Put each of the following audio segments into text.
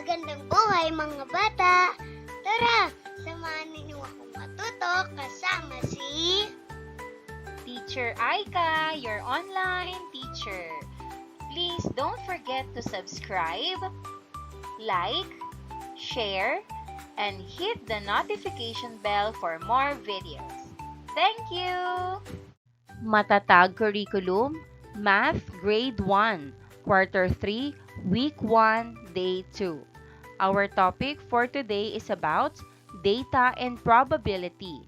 Magandang buhay mga bata! Tara, samahan ninyo akong matuto kasama si Teacher Aika, your online teacher. Please don't forget to subscribe, like, share, and hit the notification bell for more videos. Thank you! Matatag Curriculum, Math Grade 1, Quarter 3, Week 1, Day 2. Our topic for today is about data and probability.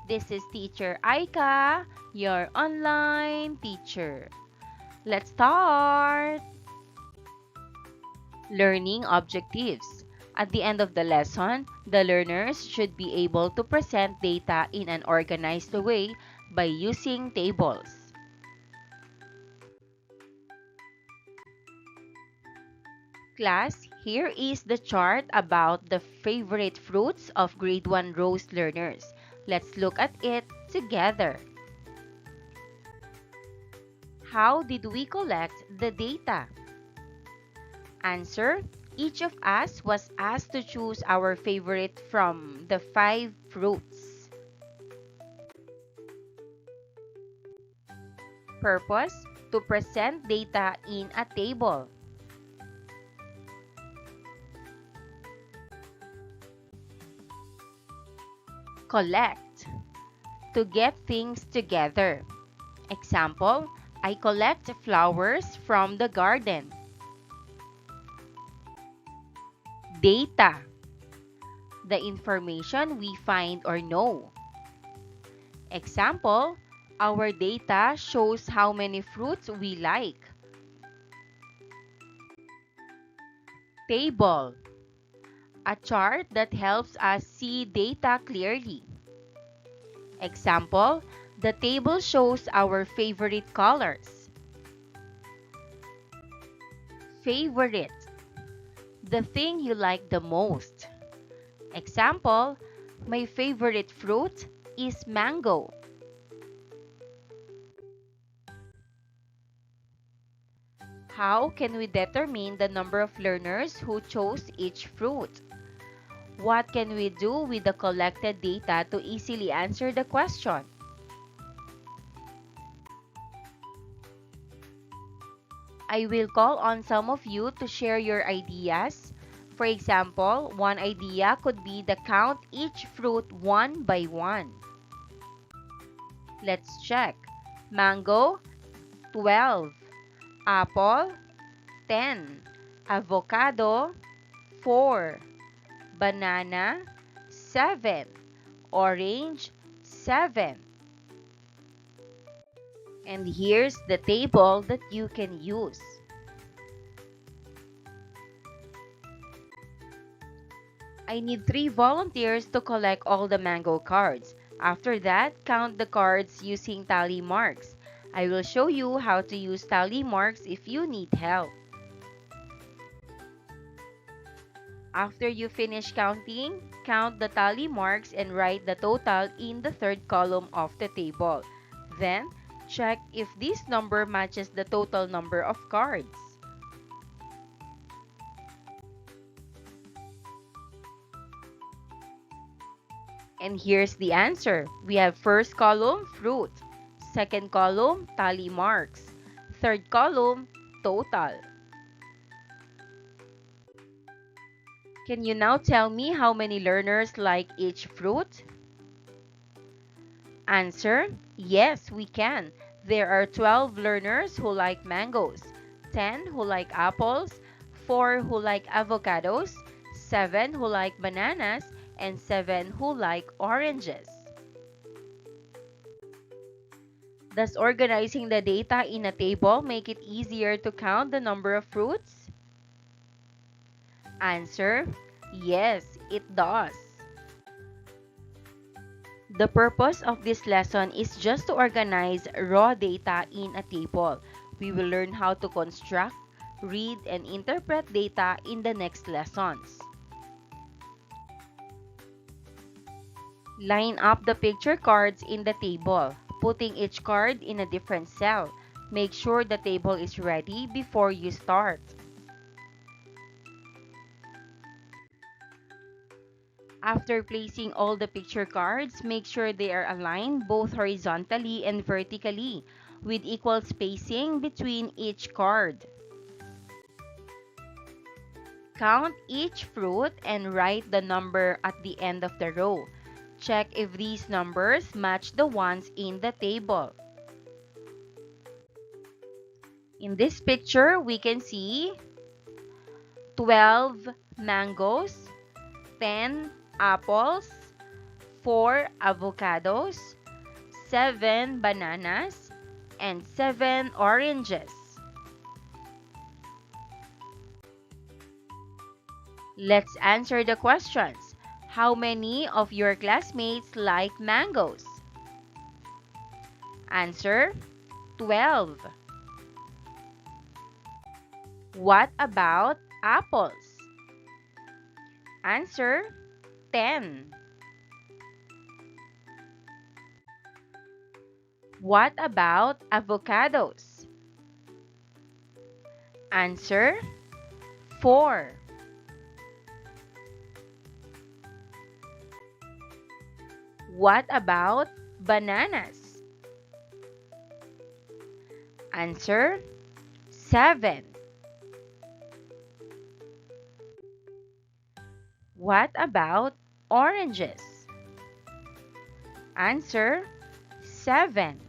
This is Teacher Aika, your online teacher. Let's start! Learning objectives. At the end of the lesson, the learners should be able to present data in an organized way by using tables. Class, here is the chart about the favorite fruits of Grade 1 Rose learners. Let's look at it together. How did we collect the data? Answer: each of us was asked to choose our favorite from the 5 fruits. Purpose: to present data in a table. Collect: to get things together. Example: I collect flowers from the garden. Data: the information we find or know. Example: our data shows how many fruits we like. Table: a chart that helps us see data clearly. Example: the table shows our favorite colors. Favorite: the thing you like the most. Example: my favorite fruit is mango. How can we determine the number of learners who chose each fruit? What can we do with the collected data to easily answer the question? I will call on some of you to share your ideas. For example, one idea could be to count each fruit one by one. Let's check. Mango, 12. Apple, 10. Avocado, 4. Banana, 7. Orange, 7. And here's the table that you can use. I need 3 volunteers to collect all the mango cards. After that, count the cards using tally marks. I will show you how to use tally marks if you need help. After you finish counting, count the tally marks and write the total in the third column of the table. Then, check if this number matches the total number of cards. And here's the answer. We have first column, fruit. Second column, tally marks. Third column, total. Can you now tell me how many learners like each fruit? Answer: yes, we can. There are 12 learners who like mangoes, 10 who like apples, 4 who like avocados, 7 who like bananas, and 7 who like oranges. Does organizing the data in a table make it easier to count the number of fruits? Answer: yes, it does. The purpose of this lesson is just to organize raw data in a table. We will learn how to construct, read, and interpret data in the next lessons. Line up the picture cards in the table, putting each card in a different cell. Make sure the table is ready before you start. After placing all the picture cards, make sure they are aligned both horizontally and vertically with equal spacing between each card. Count each fruit and write the number at the end of the row. Check if these numbers match the ones in the table. In this picture, we can see 12 mangoes, 10 apples, 4 avocados, 7 bananas, and 7 oranges. Let's answer the questions. How many of your classmates like mangoes? Answer: 12. What about apples? Answer: 10. What about avocados? Answer: 4. What about bananas? Answer: 7. What about oranges? Answer: 7.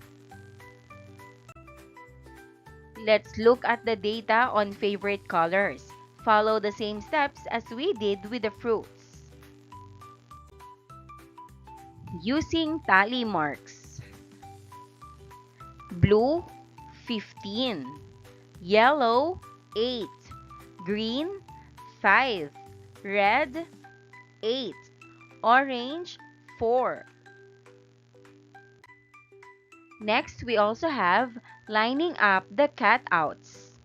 Let's look at the data on favorite colors. Follow the same steps as we did with the fruits. Using tally marks. Blue, 15. Yellow, 8. Green, 5. Red, 8. Orange, 4. Next, we also have lining up the cutouts.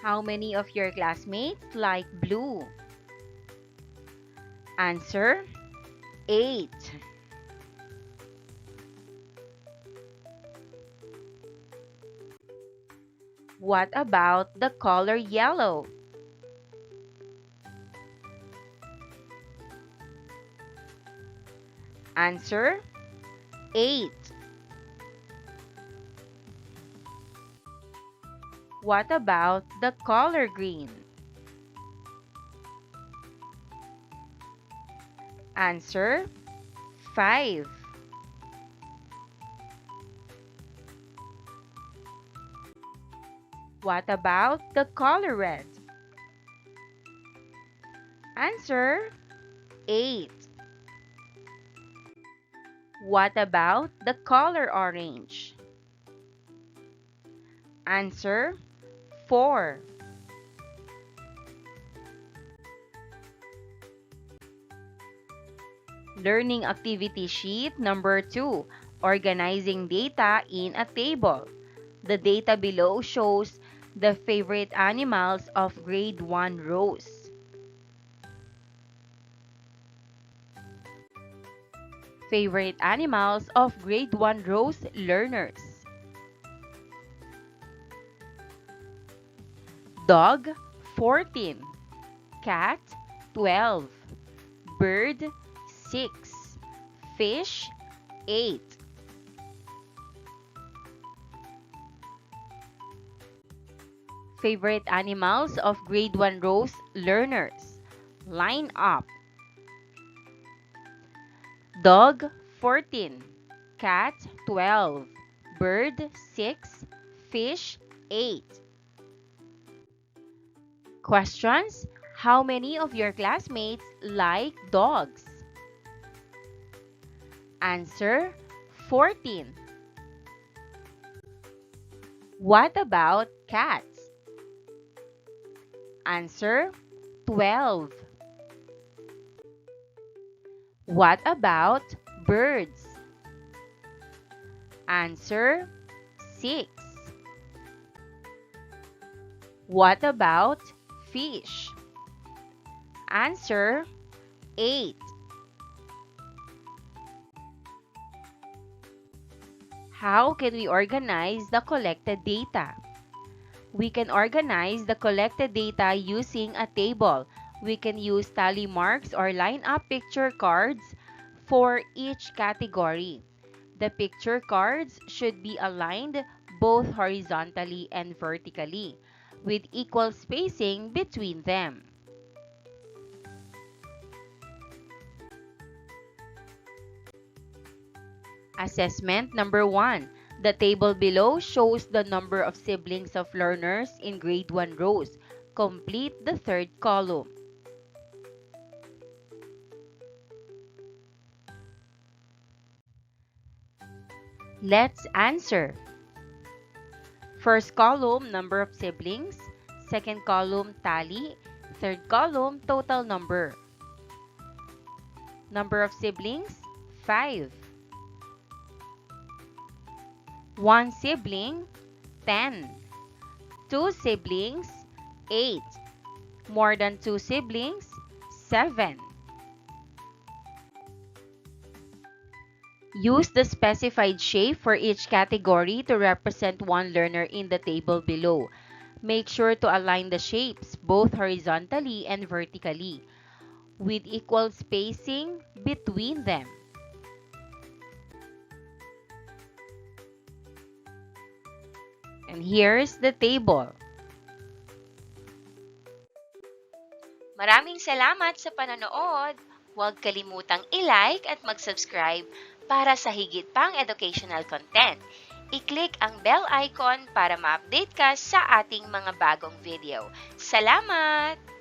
How many of your classmates like blue? Answer: 8. What about the color yellow? Answer: 8. What about the color green? Answer: 5. What about the color red? Answer: 8. What about the color orange? Answer: 4. Learning activity sheet number 2, organizing data in a table. The data below shows the favorite animals of grade 1 rows. Favorite animals of grade 1 rows learners. Dog, 14. Cat, 12. Bird, 6. Fish, 8. Favorite animals of grade 1 rows learners. Line up. Dog, 14. Cat, 12. Bird, 6. Fish, 8. Questions: how many of your classmates like dogs? Answer: 14. What about cats? Answer: 12. What about birds? Answer: 6. What about fish? Answer: 8. How can we organize the collected data? We can organize the collected data using a table. We can use tally marks or line up picture cards for each category. The picture cards should be aligned both horizontally and vertically, with equal spacing between them. Assessment number 1. The table below shows the number of siblings of learners in grade 1 rows. Complete the third column. Let's answer. First column, number of siblings. Second column, tally. Third column, total number. Number of siblings, 5. One sibling, 10. Two siblings, 8. More than two siblings, 7. Use the specified shape for each category to represent one learner in the table below. Make sure to align the shapes both horizontally and vertically, with equal spacing between them. And here's the table. Maraming salamat sa panonood. Huwag kalimutang i-like at mag-subscribe para sa higit pang educational content. I-click ang bell icon para ma-update ka sa ating mga bagong video. Salamat!